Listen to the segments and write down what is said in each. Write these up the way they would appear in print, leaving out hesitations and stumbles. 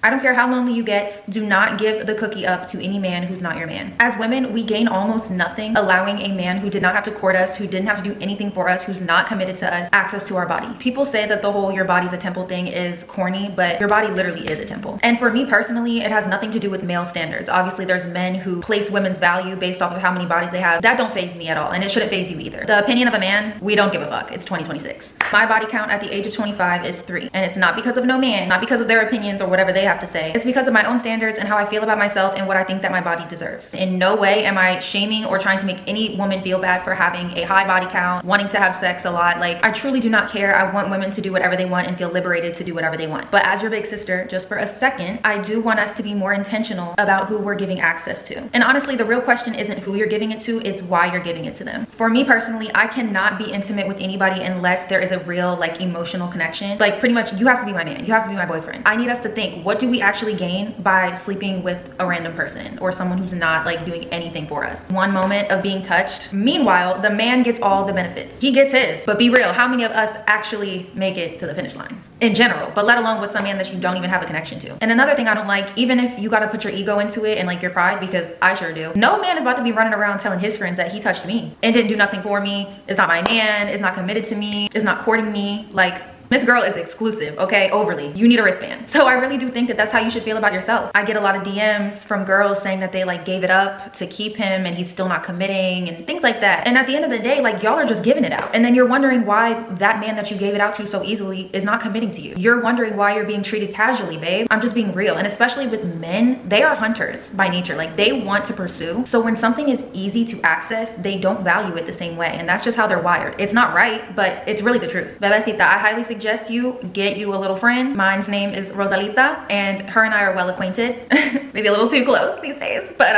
I don't care how lonely you get, do not give the cookie up to any man who's not your man. As women, we gain almost nothing allowing a man who did not have to court us, who didn't have to do anything for us, who's not committed to us, access to our body. People say that the whole your body's a temple thing is corny, but your body literally is a temple. And for me personally, it has nothing to do with male standards. Obviously, there's men who place women's value based off of how many bodies they have. That don't faze me at all, and it shouldn't faze you either. The opinion of a man, we don't give a fuck. It's 2026. My body count at the age of 25 is 3, and it's not because of no man, not because of their opinions or whatever they have to say. It's because of my own standards and how I feel about myself and what I think that my body deserves. In no way am I shaming or trying to make any woman feel bad for having a high body count, wanting to have sex a lot. Like, I truly do not care. I want women to do whatever they want and feel liberated to do whatever they want. But as your big sister, just for a second, I do want us to be more intentional about who we're giving access to. And honestly, the real question isn't who you're giving it to, it's why you're giving it to them. For me personally, I cannot be intimate with anybody unless there is a real like emotional connection. Like, pretty much, you have to be my man, you have to be my boyfriend. I need us to think, what do we actually gain by sleeping with a random person or someone who's not like doing anything for us? One moment of being touched. Meanwhile, the man gets all the benefits. He gets his. But be real, how many of us actually make it to the finish line in general, but let alone with some man that you don't even have a connection to? And another thing I don't like, even if you got to put your ego into it and like your pride, because I sure do, no man is about to be running around telling his friends that he touched me and didn't do nothing for me, is not my man, is not committed to me, is not courting me. Like, this girl is exclusive, okay? Overly. You need a wristband. So I really do think that that's how you should feel about yourself. I get a lot of DMs from girls saying that they like gave it up to keep him and he's still not committing and things like that. And at the end of the day, like, y'all are just giving it out. And then you're wondering why that man that you gave it out to so easily is not committing to you. You're wondering why you're being treated casually, babe. I'm just being real. And especially with men, they are hunters by nature. Like, they want to pursue. So when something is easy to access, they don't value it the same way. And that's just how they're wired. It's not right, but it's really the truth. Bebecita, I highly suggest you get you a little friend. Mine's name is Rosalita, and her and I are well acquainted. Maybe a little too close these days, but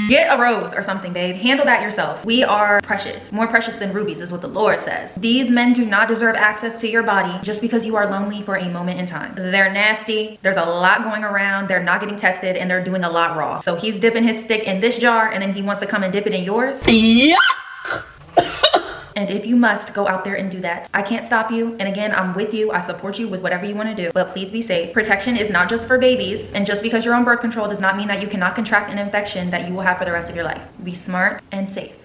get a rose or something, babe. Handle that yourself. We are precious, more precious than rubies is what the Lord says. These men do not deserve access to your body just because you are lonely for a moment in time. They're nasty. There's a lot going around. They're not getting tested, and they're doing a lot raw. So he's dipping his stick in this jar, and then he wants to come and dip it in yours. Yeah. And if you must, go out there and do that. I can't stop you. And again, I'm with you. I support you with whatever you want to do. But please be safe. Protection is not just for babies. And just because you're on birth control does not mean that you cannot contract an infection that you will have for the rest of your life. Be smart and safe.